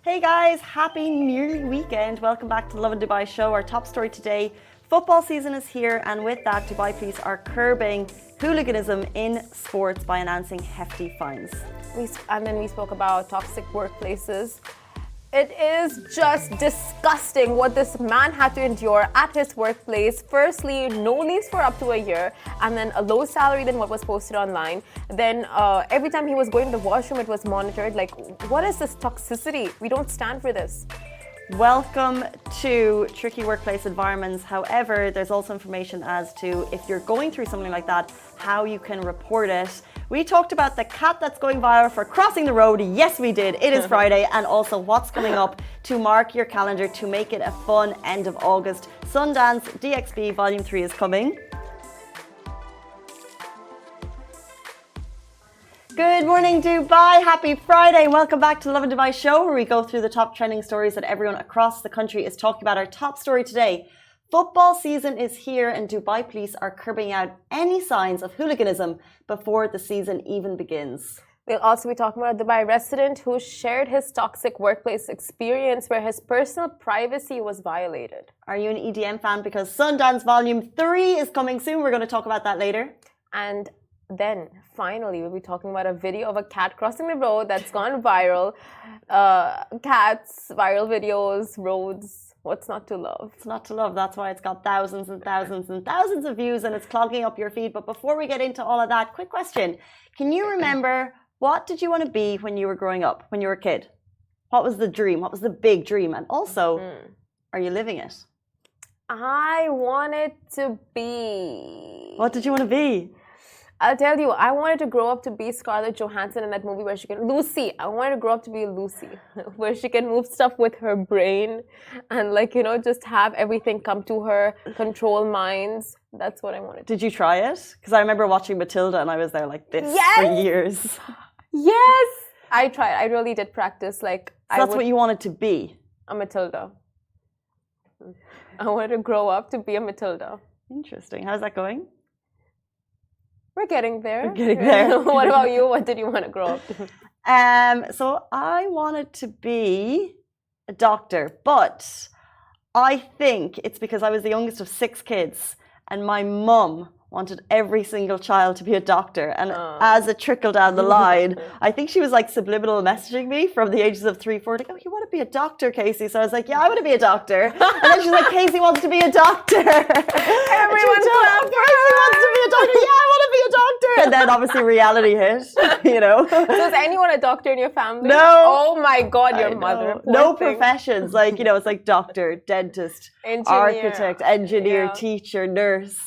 Hey guys, happy nearly weekend. Welcome back to the Lovin Dubai show. Our top story today, football season is here, and with that, Dubai police are curbing hooliganism in sports by announcing hefty fines. And then we spoke about toxic workplaces. It is just disgusting what this man had to endure at his workplace. Firstly, no leaves for up to a year, and then a low salary than what was posted online. Then every time he was going to the washroom, it was monitored. Like, what is this toxicity? We don't stand for this. Welcome to tricky workplace environments. However, there's also information as to if you're going through something like that, how you can report it. We talked about the cat that's going viral for crossing the road. Yes, we did. It is Friday. And also what's coming up to mark your calendar to make it a fun end of August. Sundance DXB Volume 3 is coming. Good morning, Dubai. Happy Friday. Welcome back to the Lovin Dubai show, where we go through the top trending stories that everyone across the country is talking about. Our top story today, football season is here and Dubai police are curbing out any signs of hooliganism before the season even begins. We'll also be talking about a Dubai resident who shared his toxic workplace experience where his personal privacy was violated. Are you an EDM fan? Because Sundance Volume 3 is coming soon. We're going to talk about that later. And then, finally, we'll be talking about a video of a cat crossing the road that's gone viral. Cats, viral videos, roads. What's not to love? It's not to love. That's why it's got thousands and thousands and thousands of views and it's clogging up your feed. But before we get into all of that, quick question. Can you remember, what did you want to be when you were growing up, when you were a kid? What was the dream? What was the big dream? And also, are you living it? I wanted to be... What did you want to be? I'll tell you, I wanted to grow up to be Scarlett Johansson in that movie where she can... Lucy. I wanted to grow up to be Lucy, where she can move stuff with her brain and, like, you know, just have everything come to her, control minds. That's what I wanted. Did you try it? Because I remember watching Matilda and I was there like this for years. Yes! I tried. I really did practice. Like, so that's what you wanted to be? A Matilda. I wanted to grow up to be a Matilda. Interesting. How's that going? We're getting there. We're getting there. What about you? What did you want to grow up to? So I wanted to be a doctor, but I think it's because I was the youngest of 6 kids and my mum wanted every single child to be a doctor. And as it trickled down the line, I think she was like subliminal messaging me from the ages of 3, 4, like, oh, you want to be a doctor, Casey? So I was like, yeah, I want to be a doctor. And then she's like, Casey wants to be a doctor. Everyone Casey wants to be a doctor. Yeah, I want to be a doctor. And then obviously reality hit, you know. So is anyone a doctor in your family? No. Oh my God, your mother. No professions. Like, you know, it's like doctor, dentist, engineer, architect, engineer, teacher, nurse.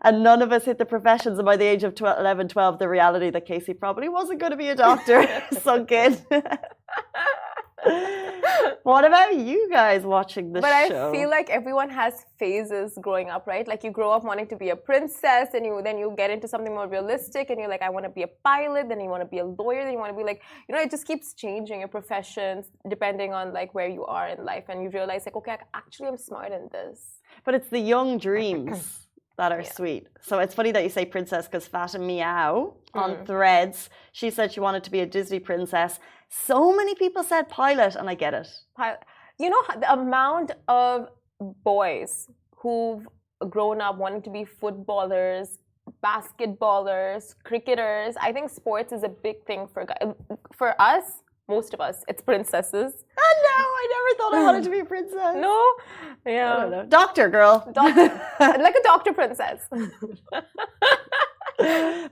And none of us hit the professions. And by the age of 11, 12, the reality that Casey probably wasn't going to be a doctor sunk in. What about you guys watching this show? I feel like everyone has phases growing up, right? Like you grow up wanting to be a princess and then you get into something more realistic and you're like, I want to be a pilot, then you want to be a lawyer, then you want to be like, you know, it just keeps changing your professions depending on like where you are in life. And you realize like, okay, actually I'm smart in this. But it's the young dreams that are sweet. So it's funny that you say princess because Fatima Meow on Threads, she said she wanted to be a Disney princess. So many people said pilot, and I get it. You know, the amount of boys who've grown up wanting to be footballers, basketballers, cricketers. I think sports is a big thing for guys. For us, most of us, it's princesses. Oh, no, I never thought I wanted to be a princess. No? Yeah. I don't know. Doctor, girl. Like a doctor princess.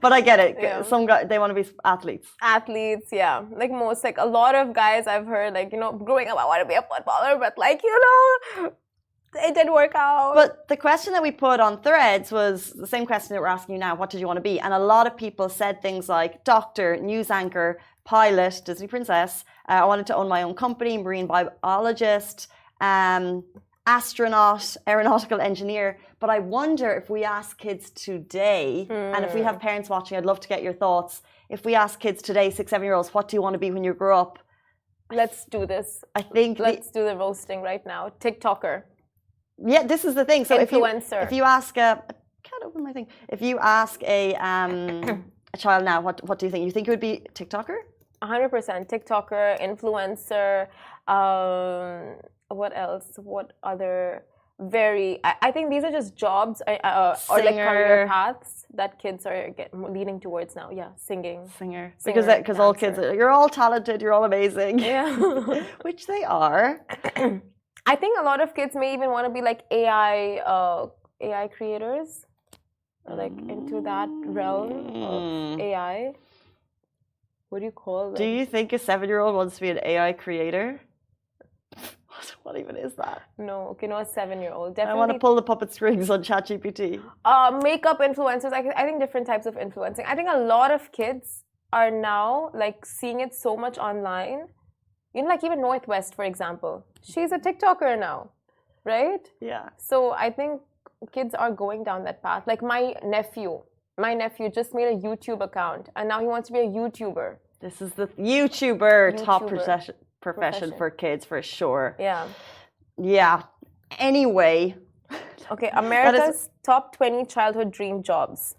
But I get it. Yeah. Some guys, they want to be athletes. Athletes, yeah. Like most, like a lot of guys I've heard, like, you know, growing up, I want to be a footballer, but like, you know, it didn't work out. But the question that we put on Threads was the same question that we're asking you now. What did you want to be? And a lot of people said things like doctor, news anchor, pilot, Disney princess. I wanted to own my own company, marine biologist, astronaut, aeronautical engineer. But I wonder if we ask kids today, and if we have parents watching, I'd love to get your thoughts. If we ask kids today, 6, 7-year-olds, what do you want to be when you grow up? Let's do this. I think let's do the roasting right now. TikToker. Yeah, this is the thing. So influencer. If you ask I can't open my thing. If you ask a child now, what do you think? You think it would be TikToker? 100%. TikToker, influencer, what else? What other I think these are just jobs or like career paths that kids are leaning towards now. Yeah, singing. Singer. Because all kids, you're all talented, you're all amazing. Yeah. Which they are. I think a lot of kids may even want to be like AI creators, like into that realm of AI. What do you call it? Do you think a 7-year-old wants to be an AI creator? What even is that? No, okay, not a 7-year-old. Definitely. I want to pull the puppet strings on ChatGPT. Makeup influencers. I think different types of influencing. I think a lot of kids are now like seeing it so much online. You know, like even Northwest, for example. She's a TikToker now, right? Yeah. So I think kids are going down that path. Like my nephew just made a YouTube account and now he wants to be a YouTuber. This is the YouTuber. Top profession for kids for sure. Yeah. Anyway. Okay, America's top 20 childhood dream jobs.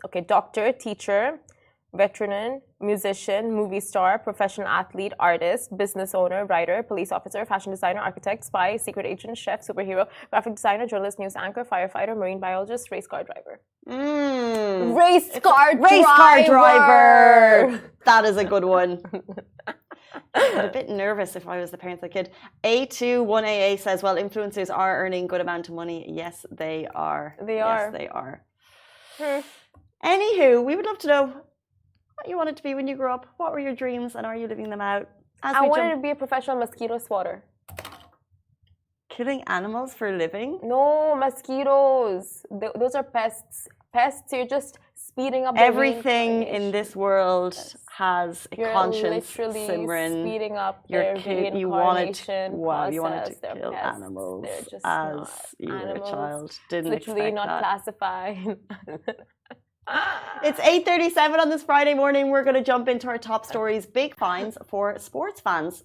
Okay, doctor, teacher, veteran, musician, movie star, professional athlete, artist, business owner, writer, police officer, fashion designer, architect, spy, secret agent, chef, superhero, graphic designer, journalist, news anchor, firefighter, marine biologist, race car driver. Race car driver. That is a good one. I'm a bit nervous if I was the parents of the kid. A21AA says, well, influencers are earning good amount of money. Yes, they are. Yes, they are. Anywho, we would love to know what you wanted to be when you grew up. What were your dreams and are you living them out? I wanted to be a professional mosquito swatter. Killing animals for a living? No, mosquitoes. Those are pests. Pests, you're just speeding up everything in this world has a conscience, literally Simran. Speeding up your their kid, you wanted to kill pests. animals just as you were a child. Didn't literally expect not that. classified. It's 8:37 on this Friday morning. We're going to jump into our top stories. Big fines for sports fans.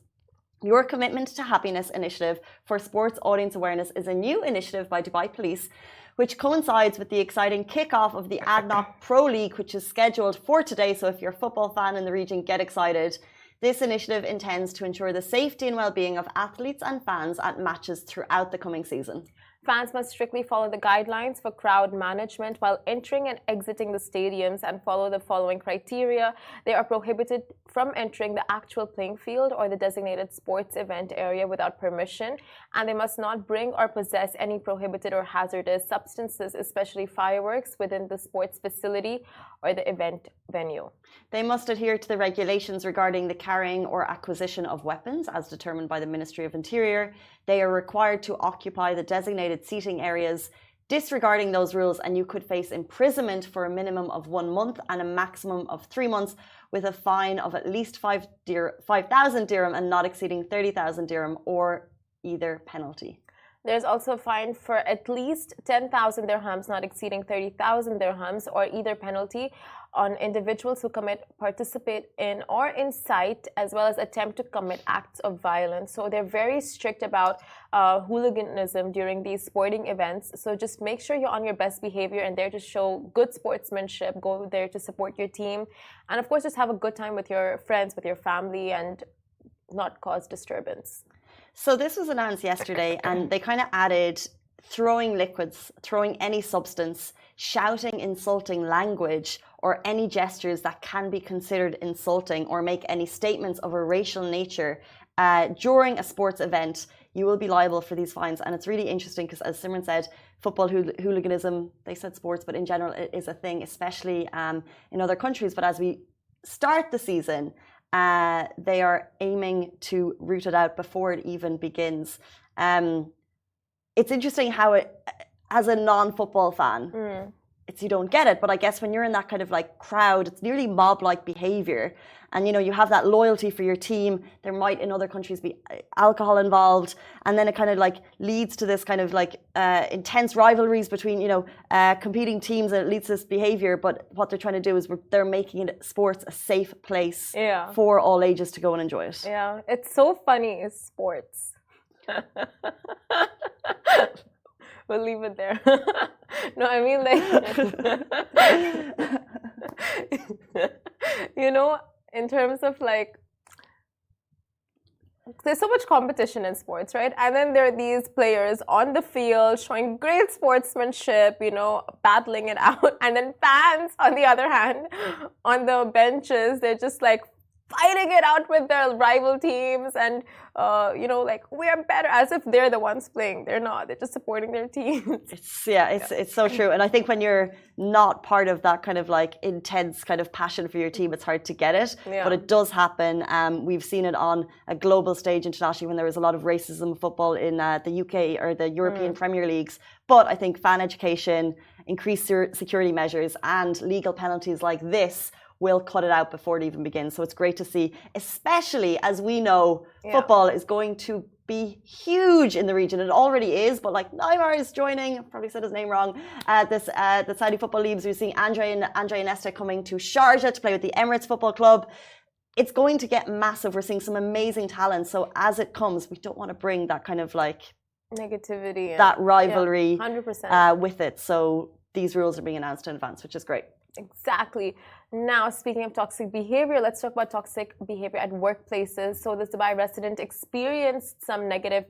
Your Commitment to Happiness initiative for sports audience awareness is a new initiative by Dubai Police, which coincides with the exciting kickoff of the ADNOC Pro League, which is scheduled for today. So if you're a football fan in the region, get excited. This initiative intends to ensure the safety and well-being of athletes and fans at matches throughout the coming season. Fans must strictly follow the guidelines for crowd management while entering and exiting the stadiums and follow the following criteria. They are prohibited from entering the actual playing field or the designated sports event area without permission, and they must not bring or possess any prohibited or hazardous substances, especially fireworks, within the sports facility or the event venue. They must adhere to the regulations regarding the carrying or acquisition of weapons as determined by the Ministry of Interior. They are required to occupy the designated seating areas. Disregarding those rules and you could face imprisonment for a minimum of 1 month and a maximum of 3 months with a fine of at least 5,000 dirham and not exceeding 30,000 dirham or either penalty. There's also a fine for at least 10,000 dirhams, not exceeding 30,000 dirhams, or either penalty on individuals who participate in or incite, as well as attempt to commit acts of violence. So they're very strict about hooliganism during these sporting events. So just make sure you're on your best behavior and there to show good sportsmanship. Go there to support your team. And of course, just have a good time with your friends, with your family, and not cause disturbance. So this was announced yesterday and they kind of added throwing liquids, throwing any substance, shouting insulting language, or any gestures that can be considered insulting or make any statements of a racial nature during a sports event. You will be liable for these fines. And it's really interesting because, as Simran said, football hooliganism, they said sports, but in general it is a thing, especially in other countries. But as we start the season, they are aiming to root it out before it even begins. It's interesting how it, as a non-football fan, you don't get it. But I guess when you're in that kind of like crowd, it's nearly mob-like behavior. And, you know, you have that loyalty for your team. There might in other countries be alcohol involved. And then it kind of like leads to this kind of like intense rivalries between, you know, competing teams, and it leads to this behavior. But what they're trying to do is they're making sports a safe place for all ages to go and enjoy it. Yeah, it's so funny, sports. We'll leave it there. No, I mean like, you know, in terms of like, there's so much competition in sports, right? And then there are these players on the field showing great sportsmanship, you know, battling it out. And then fans, on the other hand, on the benches, they're just like fighting it out with their rival teams and, you know, like, we're better, as if they're the ones playing. They're not. They're just supporting their teams. It's so true. And I think when you're not part of that kind of like intense kind of passion for your team, it's hard to get it. Yeah. But it does happen. We've seen it on a global stage internationally when there was a lot of racism in football in the UK or the European Premier Leagues. But I think fan education, increased security measures and legal penalties like this will cut it out before it even begins. So it's great to see, especially as we know football is going to be huge in the region. It already is, but like Neymar is joining, probably said his name wrong, the Saudi football leagues. We're seeing Andre Iniesta coming to Sharjah to play with the Emirates Football Club. It's going to get massive. We're seeing some amazing talent. So as it comes, we don't want to bring that kind of like negativity, that rivalry 100%. With it. So these rules are being announced in advance, which is great. Exactly. Now, speaking of toxic behavior, let's talk about toxic behavior at workplaces. So this Dubai resident experienced some negative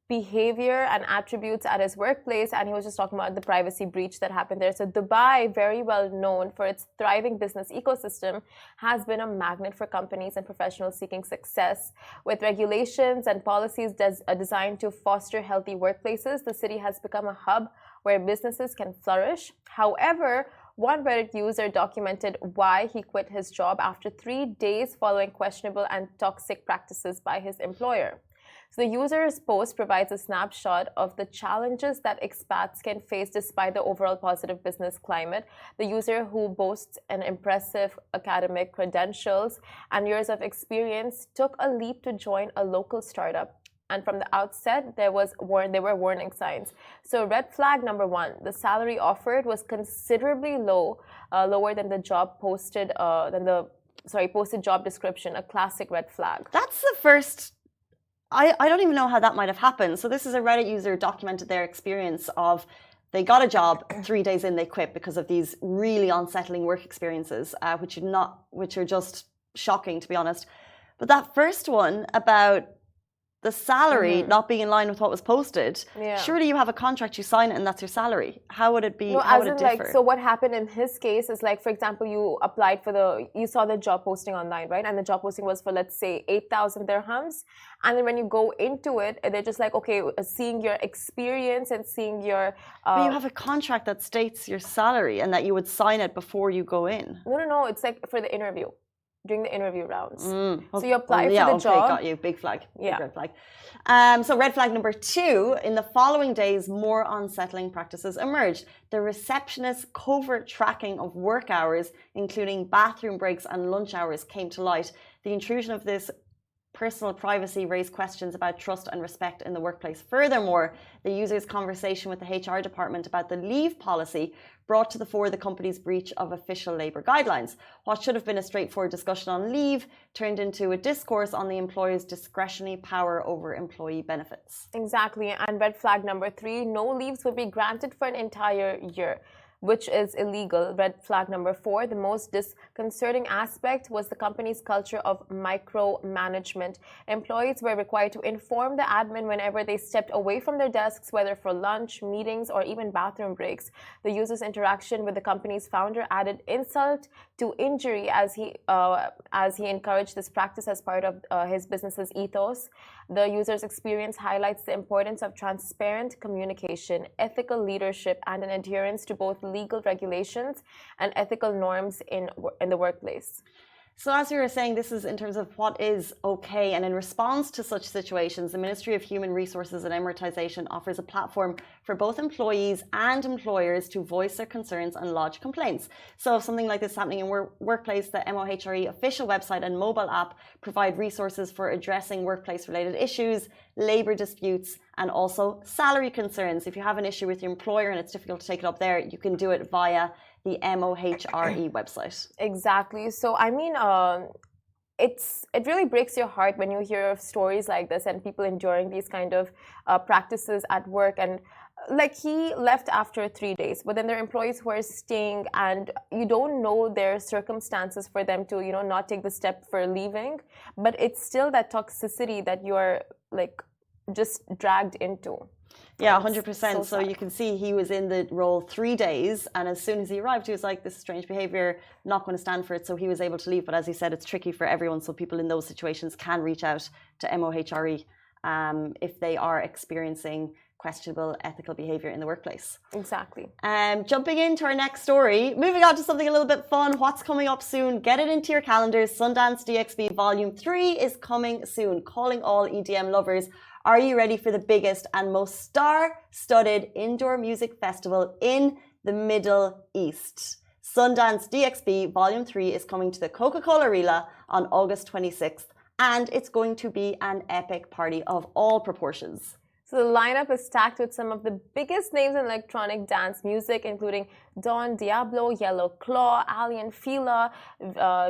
behavior and attributes at his workplace, and he was just talking about the privacy breach that happened there. So Dubai, very well known for its thriving business ecosystem, has been a magnet for companies and professionals seeking success. With regulations and policies designed to foster healthy workplaces, the city has become a hub where businesses can flourish. However, one Reddit user documented why he quit his job after 3 days following questionable and toxic practices by his employer. So the user's post provides a snapshot of the challenges that expats can face despite the overall positive business climate. The user, who boasts an impressive academic credentials and years of experience, took a leap to join a local startup. And from the outset, there were warning signs. So red flag number one, the salary offered was considerably lower than the job posted, posted job description, a classic red flag. That's the first. I don't even know how that might have happened. So this is a Reddit user documented their experience of they got a job, 3 days in they quit because of these really unsettling work experiences, which are just shocking, to be honest. But that first one about the salary not being in line with what was posted, surely you have a contract, you sign it, and that's your salary. How would it be? No, how would it differ? Like, so what happened in his case is, like, for example, you saw the job posting online, right? And the job posting was for, let's say, 8,000 dirhams. And then when you go into it, they're just like, okay, seeing your experience and seeing your... But you have a contract that states your salary and that you would sign it before you go in. No. It's like for the interview. During the interview rounds. So you apply for the job. Got you. Big flag. Big red flag. So red flag number 2, in the following days, more unsettling practices emerged. The receptionist's covert tracking of work hours, including bathroom breaks and lunch hours, came to light. The intrusion of this personal privacy raised questions about trust and respect in the workplace. Furthermore, the user's conversation with the HR department about the leave policy brought to the fore the company's breach of official labour guidelines. What should have been a straightforward discussion on leave turned into a discourse on the employer's discretionary power over employee benefits. Exactly. And red flag number 3, no leaves would be granted for an entire year, which is illegal. Red flag number 4, the most disconcerting aspect was the company's culture of micromanagement. Employees were required to inform the admin whenever they stepped away from their desks, whether for lunch, meetings, or even bathroom breaks. The user's interaction with the company's founder added insult to injury as he encouraged this practice as part of his business's ethos. The user's experience highlights the importance of transparent communication, ethical leadership, and an adherence to both legal regulations and ethical norms in the workplace. So as we were saying, this is in terms of what is okay, and in response to such situations, the Ministry of Human Resources and Emiratization offers a platform for both employees and employers to voice their concerns and lodge complaints. So if something like this is happening in workplace, the MOHRE official website and mobile app provide resources for addressing workplace-related issues, labour disputes, and also salary concerns. If you have an issue with your employer and it's difficult to take it up there, you can do it via the MOHRE website. Exactly. So, I mean, it really breaks your heart when you hear of stories like this and people enduring these kind of practices at work. And like he left after 3 days, but then there are employees who are staying, and you don't know their circumstances for them to, not take the step for leaving. But it's still that toxicity that you are like just dragged into. Yeah, 100%. So sad. you can see he was in the role 3 days, and as soon as he arrived, he was like, "This is strange behavior, not going to stand for it." So he was able to leave. But as he said, it's tricky for everyone. So people in those situations can reach out to MOHRE if they are experiencing questionable ethical behavior in the workplace. Exactly. Jumping into our next story, moving on to something a little bit fun. What's coming up soon? Get it into your calendars. Sundance DXB Volume 3 is coming soon. Calling all EDM lovers. Are you ready for the biggest and most star-studded indoor music festival in the Middle East? Sundance DXB Volume 3 is coming to the Coca-Cola Arena on August 26th, and it's going to be an epic party of all proportions. So the lineup is stacked with some of the biggest names in electronic dance music, including Don Diablo, Yellow Claw, Alien Fila,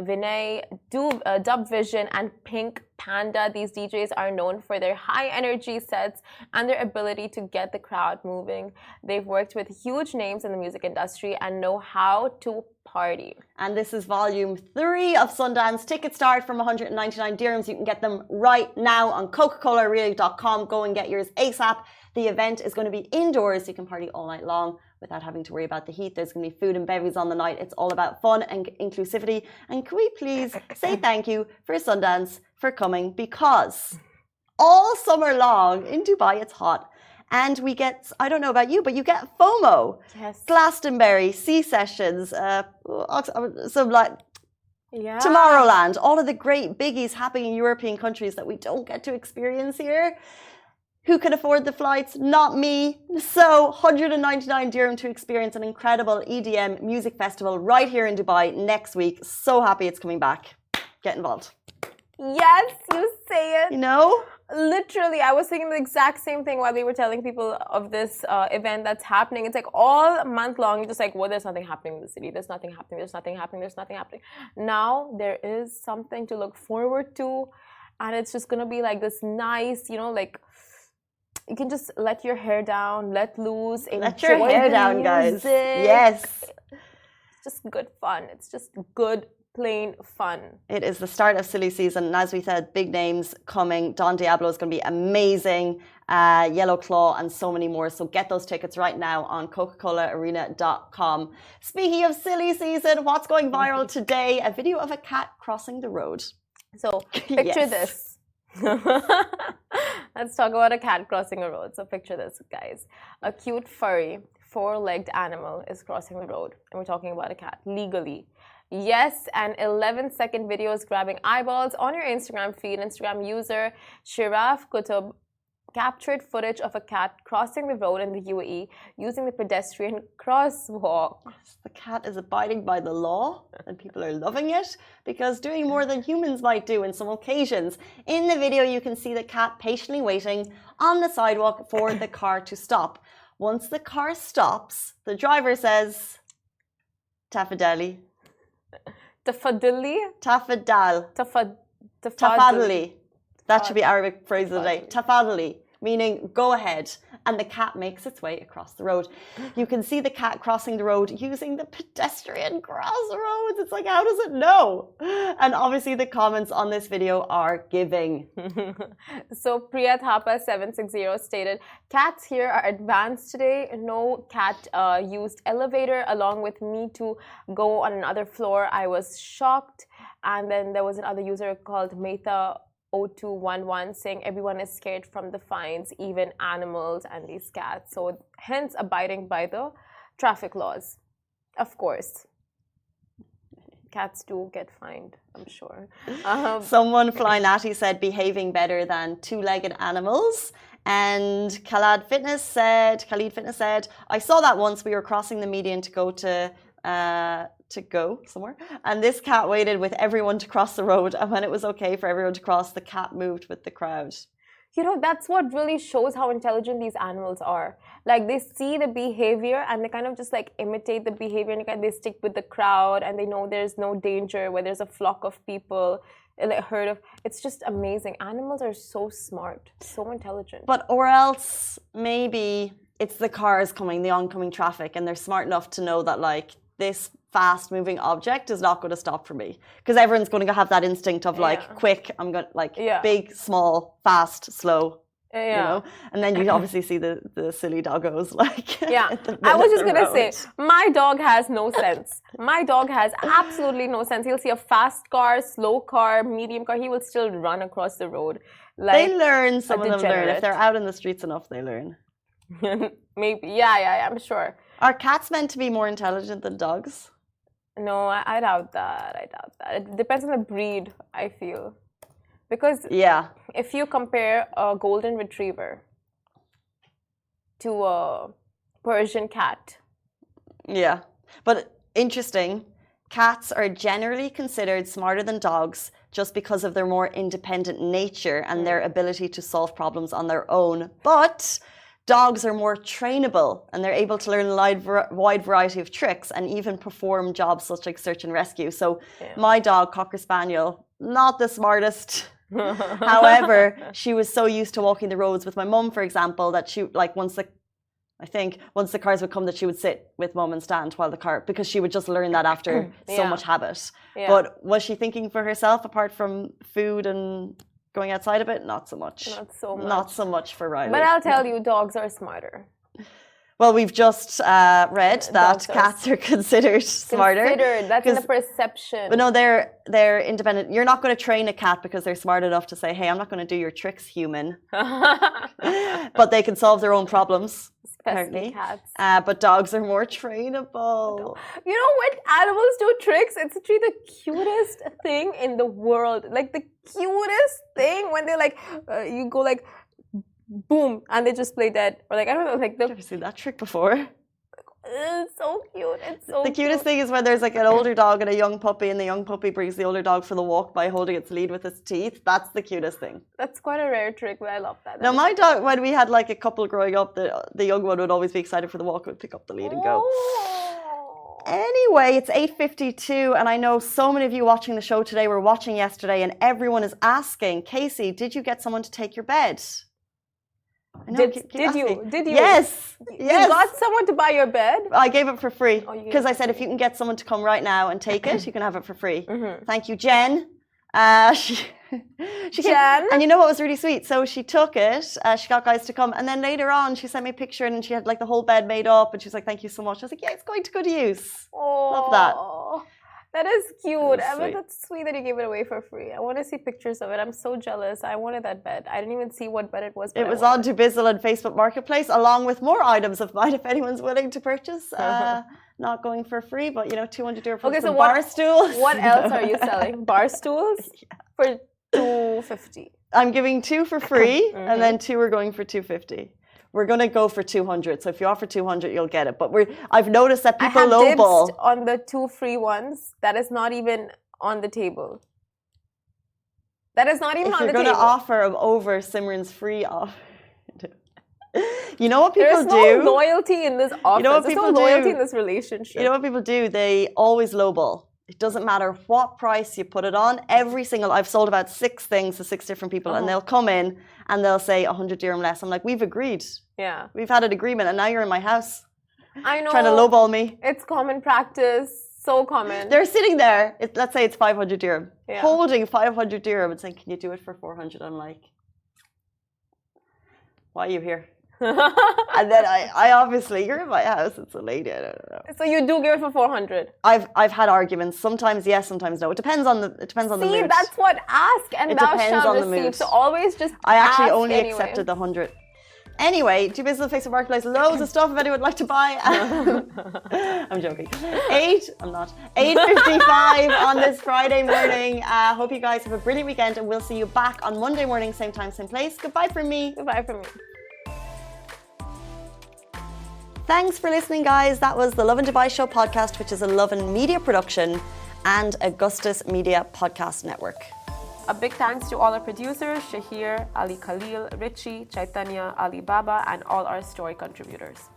Vinay, Dub Vision, and Pink Panda. These DJs are known for their high energy sets and their ability to get the crowd moving. They've worked with huge names in the music industry and know how to party. And this is volume 3 of Sundance. Tickets start from 199 dirhams. You can get them right now on coca-colaarena.com. Go and get yours ASAP. The event is going to be indoors, so you can party all night long without having to worry about the heat. There's going to be food and beverages on the night. It's all about fun and inclusivity. And can we please say thank you for Sundance for coming, because all summer long in Dubai it's hot. And we get, I don't know about you, but you get FOMO. Yes. Glastonbury, Sea Sessions, some like Tomorrowland, all of the great biggies happening in European countries that we don't get to experience here. Who can afford the flights? Not me. So 199 dirham to experience an incredible EDM music festival right here in Dubai next week. So happy it's coming back. Get involved. Yes, you say it. You know? Literally, I was thinking the exact same thing while we were telling people of this event that's happening. It's like all month long, you're just like, well, there's nothing happening in the city. There's nothing happening. There's nothing happening. There's nothing happening. Now there is something to look forward to. And it's just going to be like this nice, like, you can just let your hair down, let loose, let your hair down, guys. Yes. It's just good fun. It's just good, plain fun. It is the start of silly season, and as we said, big names coming. Don Diablo is going to be amazing, Yellow Claw, and so many more. So get those tickets right now on coca-colaarena.com. Speaking of silly season, what's going viral today? A video of a cat crossing the road. So picture this. Let's talk about a cat crossing a road. So picture this, guys. A cute, furry, 4-legged animal is crossing the road. And we're talking about a cat, legally. Yes, an 11-second video is grabbing eyeballs on your Instagram feed. Instagram user Shiraf Kutub captured footage of a cat crossing the road in the UAE using the pedestrian crosswalk. The cat is abiding by the law, and people are loving it because doing more than humans might do in some occasions. In the video, you can see the cat patiently waiting on the sidewalk for the car to stop. Once the car stops, the driver says, "Tafadali." Tafadali? Tafadal. Tafadali. That should be Arabic phrase of the day. Tafadali, meaning go ahead. And the cat makes its way across the road. You can see the cat crossing the road using the pedestrian crossroads. It's like, how does it know? And obviously the comments on this video are giving. So Priya Thapa 760 stated, cats here are advanced today. No cat used elevator along with me to go on another floor. I was shocked. And then there was another user called Metha 0211 saying everyone is scared from the fines, even animals and these cats. So hence abiding by the traffic laws. Of course. Cats do get fined, I'm sure. Someone Flynatty said behaving better than 2-legged animals. And Khalid Fitness said, I saw that once. We were crossing the median to go somewhere, and this cat waited with everyone to cross the road, and when it was okay for everyone to cross, the cat moved with the crowd. That's what really shows how intelligent these animals are. Like, they see the behavior and they kind of just like imitate the behavior, and they stick with the crowd, and they know there's no danger where there's a flock of people, a herd of. It's just amazing. Animals are so smart, so intelligent. But or else maybe it's the cars coming, the oncoming traffic, and they're smart enough to know that like this fast-moving object is not going to stop for me, because everyone's going to have that instinct of like quick. I'm going like big, small, fast, slow. You know, and then you obviously see the silly doggos like. Yeah, I was just gonna say, my dog has no sense. My dog has absolutely no sense. He'll see a fast car, slow car, medium car. He will still run across the road. Like they learn. Some of them learn if they're out in the streets enough. They learn. Maybe, yeah, I'm sure. Are cats meant to be more intelligent than dogs? No, I doubt that. It depends on the breed, I feel. Because if you compare a golden retriever to a Persian cat. Yeah, but interesting. Cats are generally considered smarter than dogs just because of their more independent nature and their ability to solve problems on their own. But dogs are more trainable and they're able to learn a wide variety of tricks and even perform jobs such like search and rescue. So my dog, Cocker Spaniel, not the smartest. However, she was so used to walking the roads with my mum, for example, that she like once the cars would come, that she would sit with mum and stand while the car, because she would just learn that after so much habit. But was she thinking for herself apart from food and going outside a bit? Not so much. Not so much for Riley. But I'll tell you, dogs are smarter. Well, we've just read that cats are considered smarter. That's in the perception. But no, they're independent. You're not going to train a cat because they're smart enough to say, hey, I'm not going to do your tricks, human. But they can solve their own problems. Apparently. Cats. But dogs are more trainable. You know when animals do tricks, it's actually the cutest thing in the world. Like the cutest thing when they like, you go like, boom, and they just play dead. Or like, I don't know, like I've never seen that trick before. It's so cute. It's so the cutest thing is when there's like an older dog and a young puppy, and the young puppy brings the older dog for the walk by holding its lead with its teeth. That's the cutest thing. That's quite a rare trick, but I love that. Now, my dog, when we had like a couple growing up, the young one would always be excited for the walk, would pick up the lead and go. Anyway, it's 8:52, and I know so many of you watching the show today were watching yesterday, and everyone is asking, Casey, did you get someone to take your bed? Did you? Yes. You got someone to buy your bed? I gave it for free because I said if you can get someone to come right now and take it, you can have it for free. Thank you, Jen. She Jen? And you know what was really sweet? So she took it, she got guys to come, and then later on she sent me a picture and she had like the whole bed made up, and she was like, thank you so much. I was like, yeah, it's going to good use. Love that. That is cute. I mean, that's sweet that you gave it away for free. I want to see pictures of it. I'm so jealous. I wanted that bed. I didn't even see what bed it was. It was on Dubizzle and Facebook Marketplace, along with more items of mine if anyone's willing to purchase. Not going for free, but you know, 200 euro for some bar stools. What else are you selling? Bar stools for $250. I'm giving 2 for free, and then 2 are going for $250. We're going to go for 200. So if you offer 200, you'll get it. But I've noticed that people lowball. On the 2 free ones, that is not even on the table. That is not even on the table. If you're going to offer over Simran's free offer. You know what people do? There's no loyalty in this offer. You know what people There's no loyalty do? in this relationship. You know what people do? They always lowball. It doesn't matter what price you put it on. I've sold about 6 things to 6 different people, and they'll come in and they'll say 100 dirham less. I'm like, we've agreed. Yeah. We've had an agreement, and now you're in my house. I know. Trying to lowball me. It's common practice. So common. They're sitting there. Let's say it's 500 dirham. Yeah. Holding 500 dirham and saying, can you do it for 400? I'm like, why are you here? And then I obviously, you're in my house, it's a lady, I don't know. So you do give it for 400? I've had arguments. Sometimes yes, sometimes no. It depends on the mood. See, that's what ask and thou shalt receive. So always just I actually only accepted the 100. Anyway, do business on Facebook Marketplace. Loads of stuff if anyone would like to buy. I'm joking. 8:55 on this Friday morning. Hope you guys have a brilliant weekend, and we'll see you back on Monday morning, same time, same place. Goodbye from me. Goodbye from me. Thanks for listening, guys. That was the Lovin Dubai Show podcast, which is a Lovin Media production and Augustus Media Podcast Network. A big thanks to all our producers, Shahir, Ali Khalil, Richie, Chaitanya, Ali Baba, and all our story contributors.